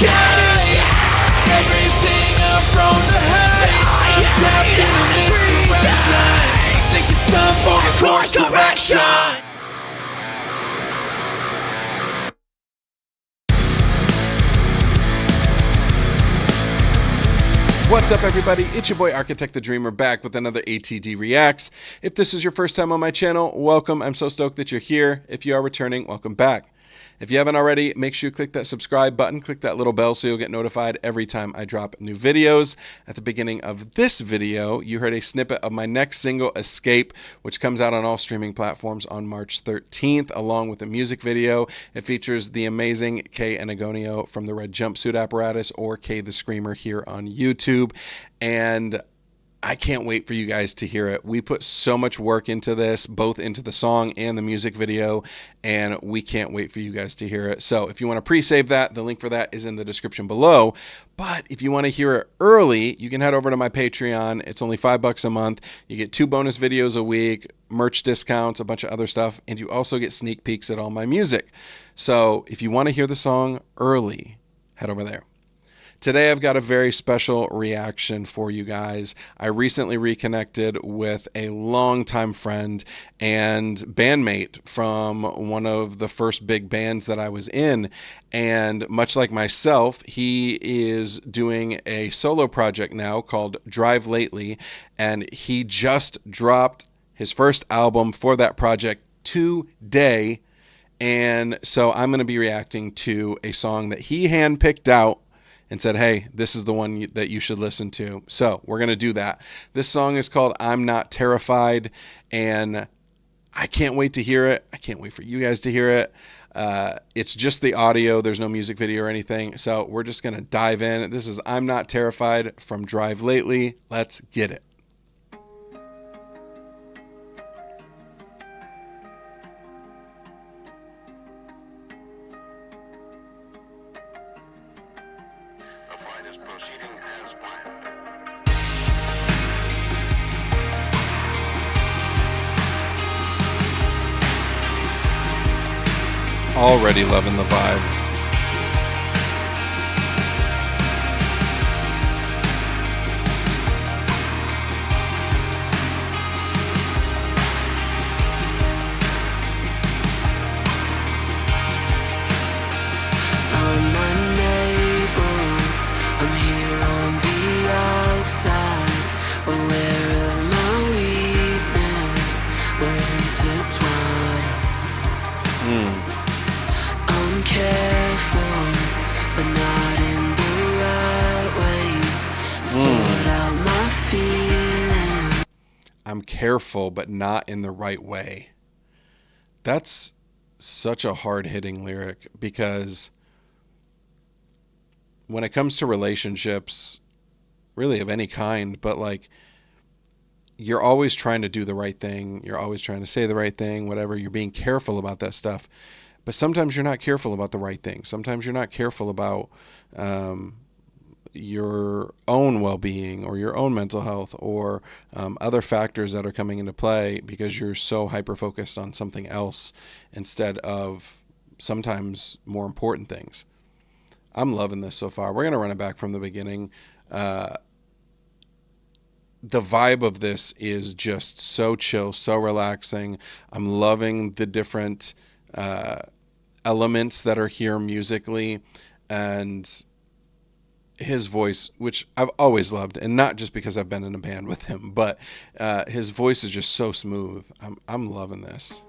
Everything I've thrown to hate, I'm trapped in a misdirection. I think it's time for a course correction. What's up, everybody? It's your boy Architect the Dreamer back with another ATD Reacts. If this is your first time on my channel, welcome. I'm so stoked that you're here. If you are returning, welcome back. If you haven't already, make sure you click that subscribe button, click that little bell so you'll get notified every time I drop new videos. At the beginning of this video, you heard a snippet of my next single, Escape, which comes out on all streaming platforms on March 13th, along with a music video. It features the amazing Kay Anagonio from the Red Jumpsuit Apparatus, or Kay the Screamer, here on YouTube. And I can't wait for you guys to hear it. We put so much work into this, both into the song and the music video, and we can't wait for you guys to hear it. So if you want to pre-save that, the link for that is in the description below. But if you want to hear it early, you can head over to my Patreon. It's only $5 a month. You get 2 bonus videos a week, merch discounts, a bunch of other stuff, and you also get sneak peeks at all my music. So if you want to hear the song early, head over there. Today, I've got a very special reaction for you guys. I recently reconnected with a longtime friend and bandmate from one of the first big bands that I was in. And much like myself, he is doing a solo project now called Drive Lately. And he just dropped his first album for that project today. And so I'm going to be reacting to a song that he handpicked out and said, hey, this is the one that you should listen to. So we're going to do that. This song is called I'm Not Terrified, and I can't wait to hear it. I can't wait for you guys to hear it. It's just the audio. There's no music video or anything. So we're just going to dive in. This is I'm Not Terrified from Drive Lately. Let's get it. Already loving the vibe. I'm careful, but not in the right way. That's such a hard-hitting lyric, because when it comes to relationships, really of any kind, but like, you're always trying to do the right thing. You're always trying to say the right thing, whatever. You're being careful about that stuff. But sometimes you're not careful about the right thing. Sometimes you're not careful about your own well-being or your own mental health or other factors that are coming into play because you're so hyper-focused on something else instead of sometimes more important things. I'm loving this so far. We're going to run it back from the beginning. The vibe of this is just so chill, so relaxing. I'm loving the different elements that are here musically, and his voice, which I've always loved, and not just because I've been in a band with him, but his voice is just so smooth. I'm loving this.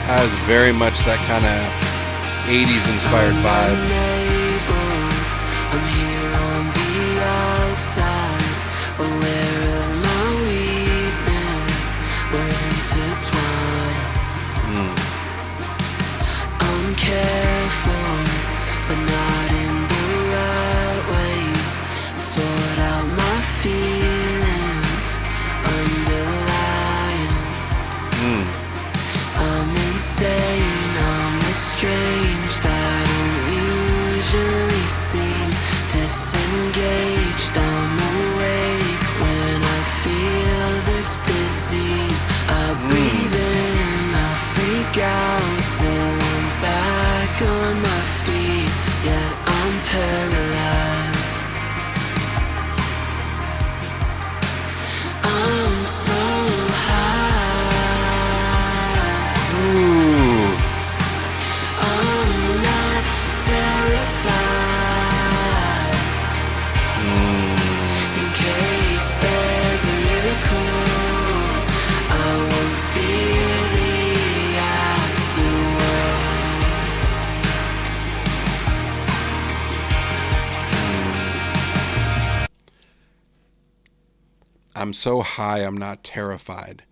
Has very much that kind of 80s inspired vibe. I'm here on the outside, aware of my weakness, we're intertwined. freak out till I'm back on my feet, yet I'm paralyzed. I'm so high. Ooh. I'm not terrified. In case there's a miracle, I won't fear the afterworld. I'm so high, I'm not terrified.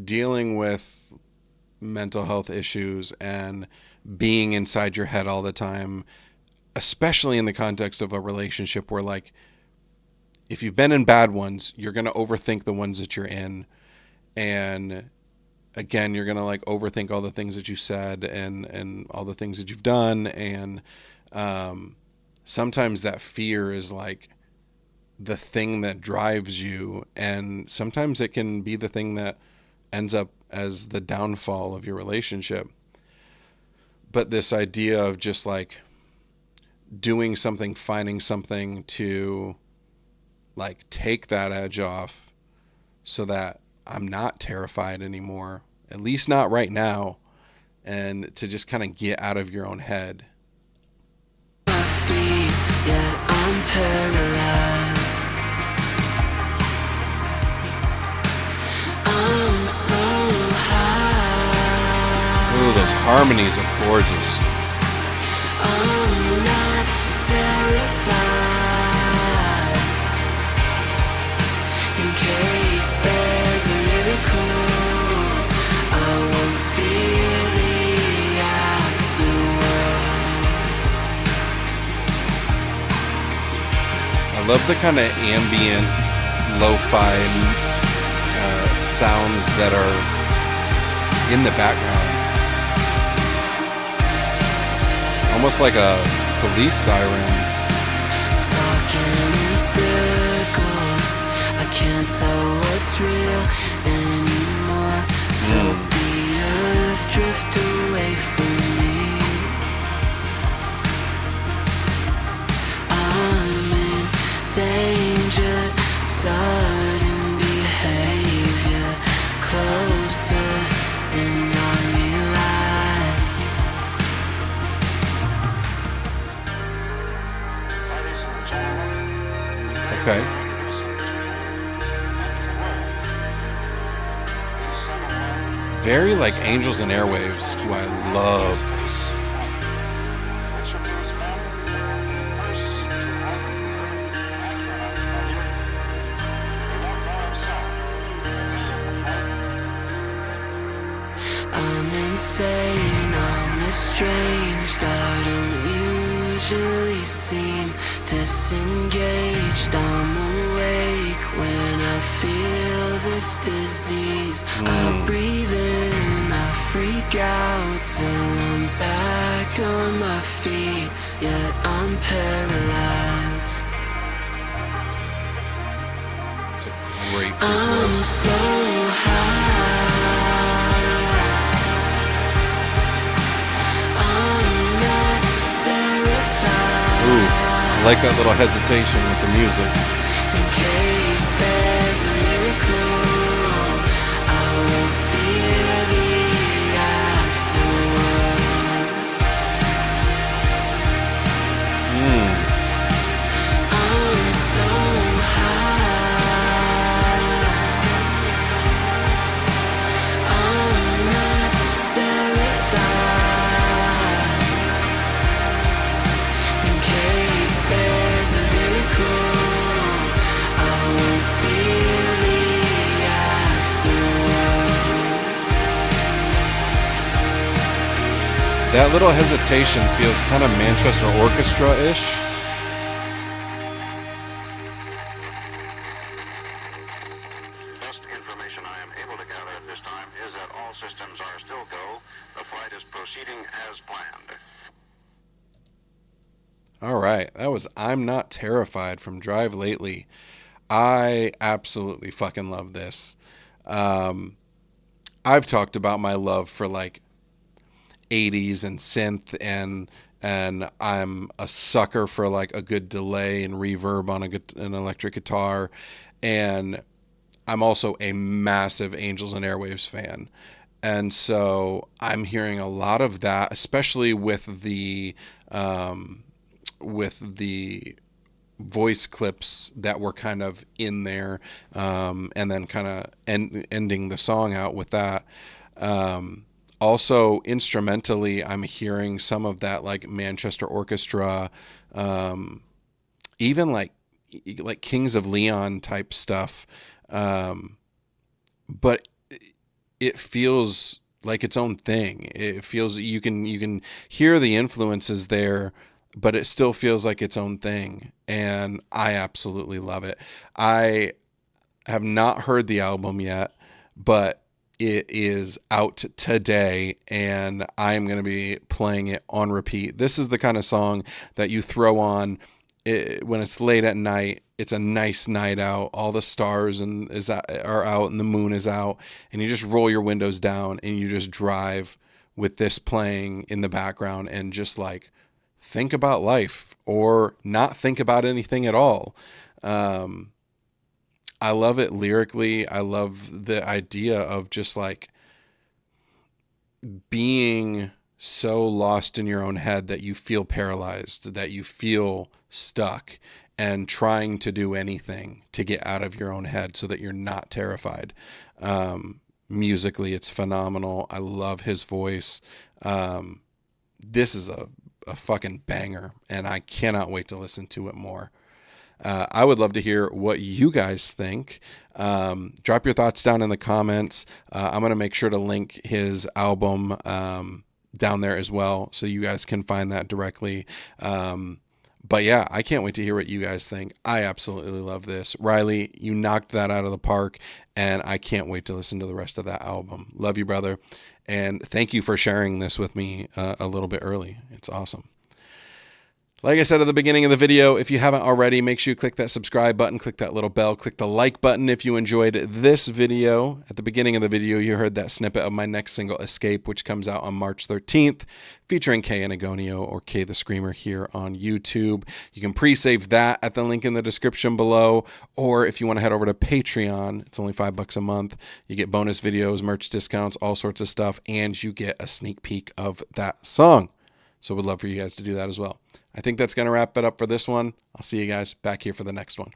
Dealing with mental health issues and being inside your head all the time, especially in the context of a relationship where, like, if you've been in bad ones, you're going to overthink the ones that you're in. And again, you're going to like overthink all the things that you said and all the things that you've done. And sometimes that fear is like the thing that drives you. And sometimes it can be the thing that ends up as the downfall of your relationship. But this idea of just like doing something, finding something to like take that edge off so that I'm not terrified anymore, at least not right now, and to just kind of get out of your own head. My feet, yet I'm paralyzed. I'm so high. Ooh, those harmonies are gorgeous. I'm not terrified. In case there's a miracle, I won't fear the afterworld. I love the kind of ambient, lo-fi sounds that are in the background. Almost like a police siren. Talking in circles, I can't tell what's real anymore. Felt the earth drift away from me. I'm in danger, sudden behavior, closer than I realized. Okay. Very like Angels and Airwaves, who I love. I'm insane, I'm estranged, I don't usually seem disengaged. I'm awake when I feel this disease. I breathe in, I freak out till I'm back on my feet, yet I'm paralyzed. It's a great I'm chorus. so high. Ooh, I like that little hesitation with the music. In case there's a miracle, I won't fear the afterworld. I'm so high. I'm not terrified. In case there's a miracle, I won't fear the afterworld. That little hesitation feels kind of Manchester Orchestra-ish. Best information I am able to gather at this time is that all systems are still go. The flight is proceeding as planned. All right, that was I'm Not Terrified from Drive Lately. I absolutely fucking love this. I've talked about my love for like 80s and synth, and I'm a sucker for like a good delay and reverb on an electric guitar, and I'm also a massive Angels and Airwaves fan. And so I'm hearing a lot of that, especially with the voice clips that were kind of in there, and then kind of ending the song out with that. Also, instrumentally, I'm hearing some of that like Manchester Orchestra, even like Kings of Leon type stuff. But it feels like its own thing. It feels you can hear the influences there, but it still feels like its own thing, and I absolutely love it. I have not heard the album yet, but it is out today, and I'm going to be playing it on repeat. This is the kind of song that you throw on when it's late at night. It's a nice night out. All the stars are out, and the moon is out, and you just roll your windows down and you just drive with this playing in the background and just like think about life or not think about anything at all. I love it lyrically. I love the idea of just like being so lost in your own head that you feel paralyzed, that you feel stuck, and trying to do anything to get out of your own head so that you're not terrified. Musically, it's phenomenal. I love his voice. This is a fucking banger, and I cannot wait to listen to it more. I would love to hear what you guys think. Drop your thoughts down in the comments. I'm going to make sure to link his album down there as well, so you guys can find that directly. But yeah, I can't wait to hear what you guys think. I absolutely love this. Riley, you knocked that out of the park, and I can't wait to listen to the rest of that album. Love you, brother. And thank you for sharing this with me a little bit early. It's awesome. Like I said at the beginning of the video, if you haven't already, make sure you click that subscribe button, click that little bell, click the like button if you enjoyed this video. At the beginning of the video, you heard that snippet of my next single, Escape, which comes out on March 13th, featuring Kay Anagonio, or Kay the Screamer, here on YouTube. You can pre-save that at the link in the description below, or if you want to head over to Patreon, it's only $5 a month. You get bonus videos, merch discounts, all sorts of stuff, and you get a sneak peek of that song. So we'd love for you guys to do that as well. I think that's going to wrap it up for this one. I'll see you guys back here for the next one.